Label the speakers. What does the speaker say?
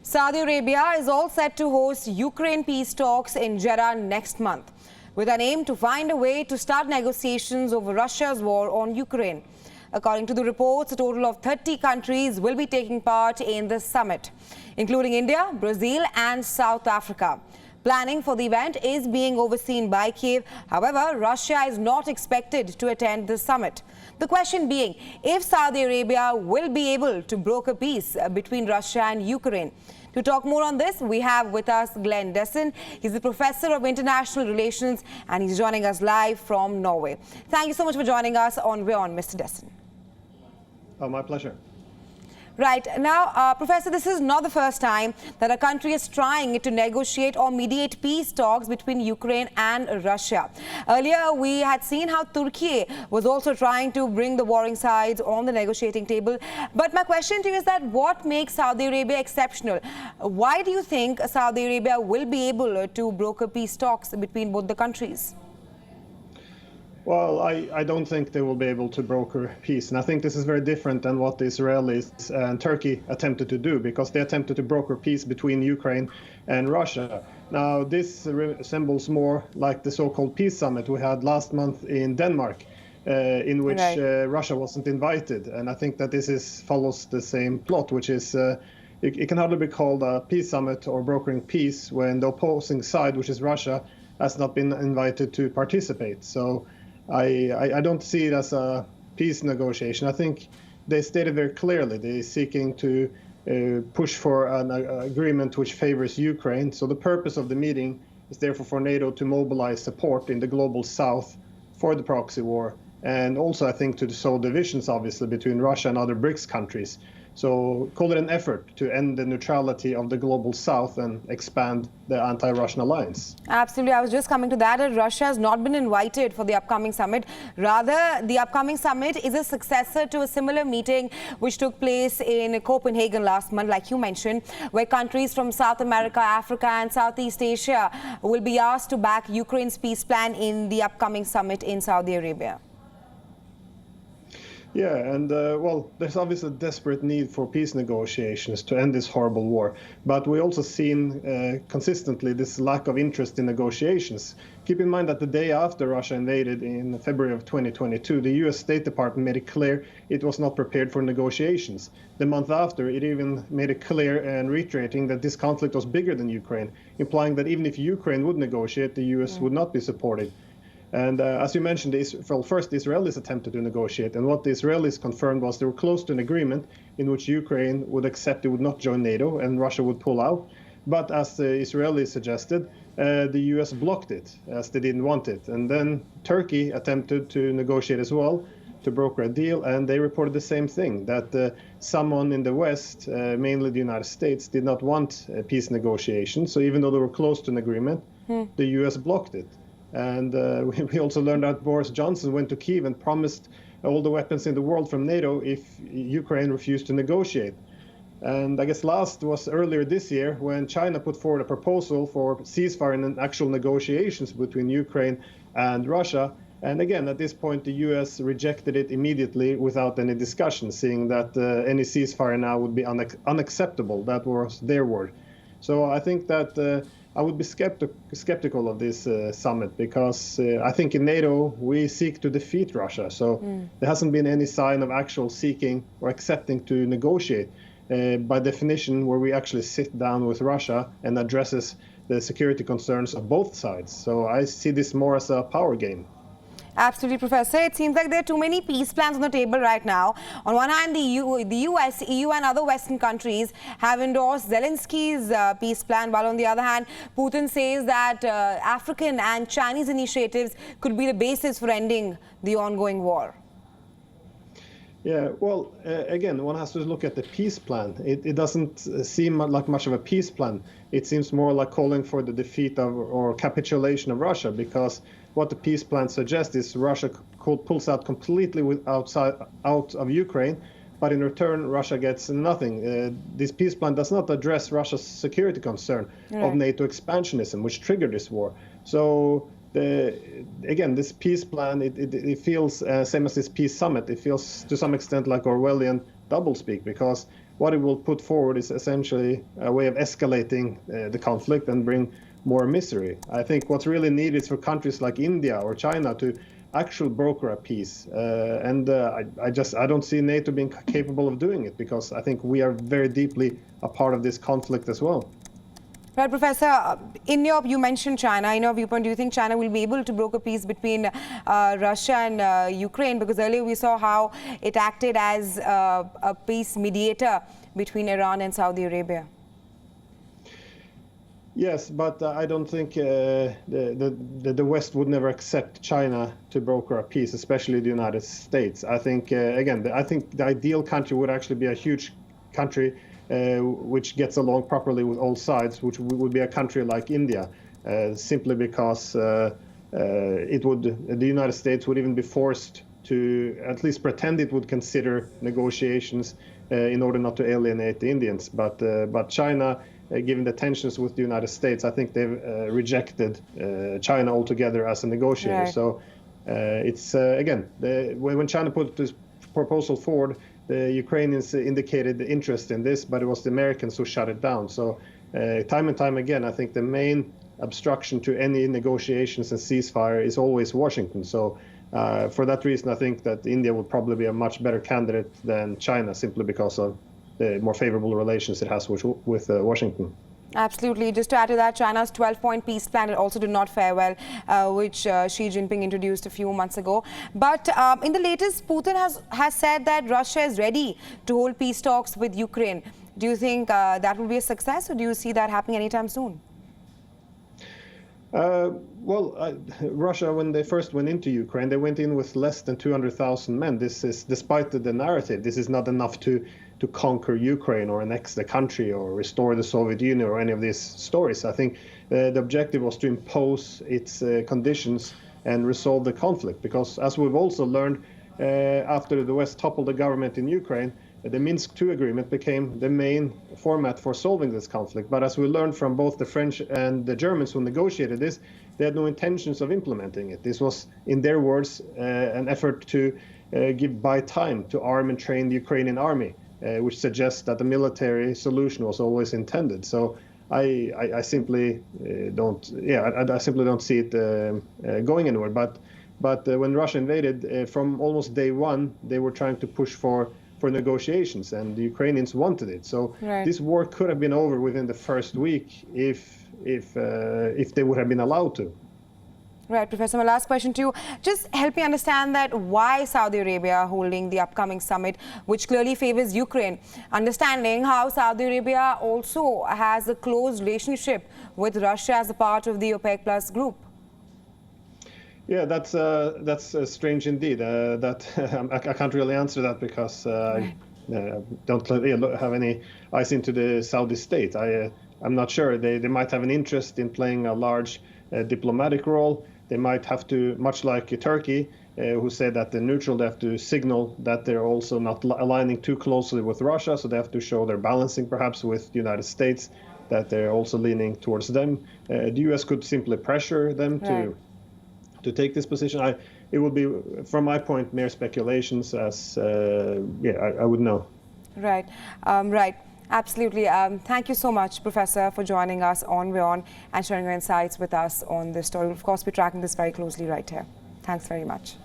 Speaker 1: Saudi Arabia is all set to host Ukraine peace talks in Jeddah next month, with an aim to find a way to start negotiations over Russia's war on Ukraine. According to the reports, a total of 30 countries will be taking part in this summit, including India, Brazil and South Africa. Planning for the event is being overseen by Kiev. However, Russia is not expected to attend the summit. The question being, if Saudi Arabia will be able to broker peace between Russia and Ukraine. To talk more on this, we have with us Glenn Dessen. He's a professor of international relations and he's joining us live from Norway. Thank you so much for joining us on WION, Mr. Dessen.
Speaker 2: Oh, my pleasure.
Speaker 1: Right. Now, Professor, this is not the first time that a country is trying to negotiate or mediate peace talks between Ukraine and Russia. Earlier, we had seen how Turkey was also trying to bring the warring sides on the negotiating table. But my question to you is that what makes Saudi Arabia exceptional? Why do you think Saudi Arabia will be able to broker peace talks between both the countries?
Speaker 2: Well, I don't think they will be able to broker peace. And I think this is very different than what the Israelis and Turkey attempted to do, because they attempted to broker peace between Ukraine and Russia. Now, this resembles more like the so-called peace summit we had last month in Denmark, in which Russia wasn't invited. And I think that this follows the same plot, which is it can hardly be called a peace summit or brokering peace when the opposing side, which is Russia, has not been invited to participate. So I don't see it as a peace negotiation. I think they stated very clearly they're seeking to push for an agreement which favors Ukraine. So the purpose of the meeting is therefore for NATO to mobilize support in the global south for the proxy war. And also, I think, to sow divisions, obviously, between Russia and other BRICS countries. So call it an effort to end the neutrality of the global south and expand the anti-Russian alliance.
Speaker 1: Absolutely. I was just coming to that. Russia has not been invited for the upcoming summit. Rather, the upcoming summit is a successor to a similar meeting which took place in Copenhagen last month, like you mentioned, where countries from South America, Africa and Southeast Asia will be asked to back Ukraine's peace plan in the upcoming summit in Saudi Arabia.
Speaker 2: Yeah, and well, there's obviously a desperate need for peace negotiations to end this horrible war. But we also seen consistently this lack of interest in negotiations. Keep in mind that the day after Russia invaded in February of 2022, the US State Department made it clear it was not prepared for negotiations. The month after, it even made it clear and reiterating that this conflict was bigger than Ukraine, implying that even if Ukraine would negotiate, the US would not be supported. And as you mentioned, first the Israelis attempted to negotiate, and what the Israelis confirmed was they were close to an agreement in which Ukraine would accept it would not join NATO and Russia would pull out. But as the Israelis suggested, the US blocked it, as they didn't want it. And then Turkey attempted to negotiate as well, to broker a deal, and they reported the same thing, that someone in the West, mainly the United States, did not want peace negotiations. So even though they were close to an agreement, the US blocked it. And we also learned that Boris Johnson went to Kyiv and promised all the weapons in the world from NATO if Ukraine refused to negotiate. And I guess last was earlier this year when China put forward a proposal for ceasefire and actual negotiations between Ukraine and Russia. And again, at this point, the US rejected it immediately without any discussion, saying that any ceasefire now would be unacceptable. That was their word. So I think that I would be skeptical of this summit, because I think in NATO we seek to defeat Russia. So there hasn't been any sign of actual seeking or accepting to negotiate. By definition, where we actually sit down with Russia and addresses the security concerns of both sides. So I see this more as a power game.
Speaker 1: Absolutely, Professor. It seems like there are too many peace plans on the table right now. On one hand, the US, EU and other Western countries have endorsed Zelensky's peace plan, while on the other hand, Putin says that African and Chinese initiatives could be the basis for ending the ongoing war.
Speaker 2: Yeah, well, again, one has to look at the peace plan. It doesn't seem like much of a peace plan. It seems more like calling for the defeat of or capitulation of Russia, because what the peace plan suggests is Russia pulls out completely out of Ukraine, but in return, Russia gets nothing. This peace plan does not address Russia's security concern of NATO expansionism, which triggered this war. So again, this peace plan, it feels, same as this peace summit, it feels to some extent like Orwellian doublespeak, because what it will put forward is essentially a way of escalating the conflict and bring more misery. I think what's really needed is for countries like India or China to actually broker a peace. I don't see NATO being capable of doing it, because I think we are very deeply a part of this conflict as well.
Speaker 1: Right, Professor, you mentioned China. In your viewpoint, do you think China will be able to broker peace between Russia and Ukraine? Because earlier we saw how it acted as a peace mediator between Iran and Saudi Arabia.
Speaker 2: Yes, but I don't think the West would never accept China to broker a peace, especially the United States. I think, again, I think the ideal country would actually be a huge country which gets along properly with all sides, which would be a country like India, simply because the United States would even be forced to at least pretend it would consider negotiations in order not to alienate the Indians. But China, given the tensions with the United States, I think they've rejected China altogether as a negotiator.
Speaker 1: Right.
Speaker 2: So it's again, when China put this proposal forward, the Ukrainians indicated interest in this, but it was the Americans who shut it down. So time and time again, I think the main obstruction to any negotiations and ceasefire is always Washington. So for that reason, I think that India would probably be a much better candidate than China, simply because of the more favorable relations it has with Washington.
Speaker 1: Absolutely. Just to add to that, China's 12-point peace plan also did not fare well, which Xi Jinping introduced a few months ago. But in the latest, Putin has said that Russia is ready to hold peace talks with Ukraine. Do you think that will be a success, or do you see that happening anytime soon?
Speaker 2: Russia, when they first went into Ukraine, they went in with less than 200,000 men. This is, despite the narrative, this is not enough to conquer Ukraine or annex the country or restore the Soviet Union or any of these stories. I think the objective was to impose its conditions and resolve the conflict, because as we've also learned, after the West toppled the government in Ukraine, the Minsk II agreement became the main format for solving this conflict. But as we learned from both the French and the Germans who negotiated this, they had no intentions of implementing it. This was, in their words, an effort to buy time to arm and train the Ukrainian army, which suggests that the military solution was always intended. So I simply don't, I simply don't see it going anywhere. But when Russia invaded, from almost day one, they were trying to push for negotiations, and the Ukrainians wanted it. So
Speaker 1: right.
Speaker 2: This war could have been over within the first week if they would have been allowed to.
Speaker 1: Right, Professor, my last question to you. Just help me understand that why Saudi Arabia holding the upcoming summit, which clearly favors Ukraine, understanding how Saudi Arabia also has a close relationship with Russia as a part of the OPEC Plus group.
Speaker 2: Yeah, that's strange indeed. I can't really answer that, because I don't have any eyes into the Saudi state. I'm not sure. They might have an interest in playing a large diplomatic role. They might have to, much like Turkey, who said that they're neutral, they have to signal that they're also not aligning too closely with Russia. So they have to show they're balancing perhaps with the United States, that they're also leaning towards them. The US could simply pressure them to take this position. It would be, from my point, mere speculations, as I would know.
Speaker 1: Right, right. Absolutely. Thank you so much, Professor, for joining us on WION and sharing your insights with us on this story. Of course, we're tracking this very closely right here. Thanks very much.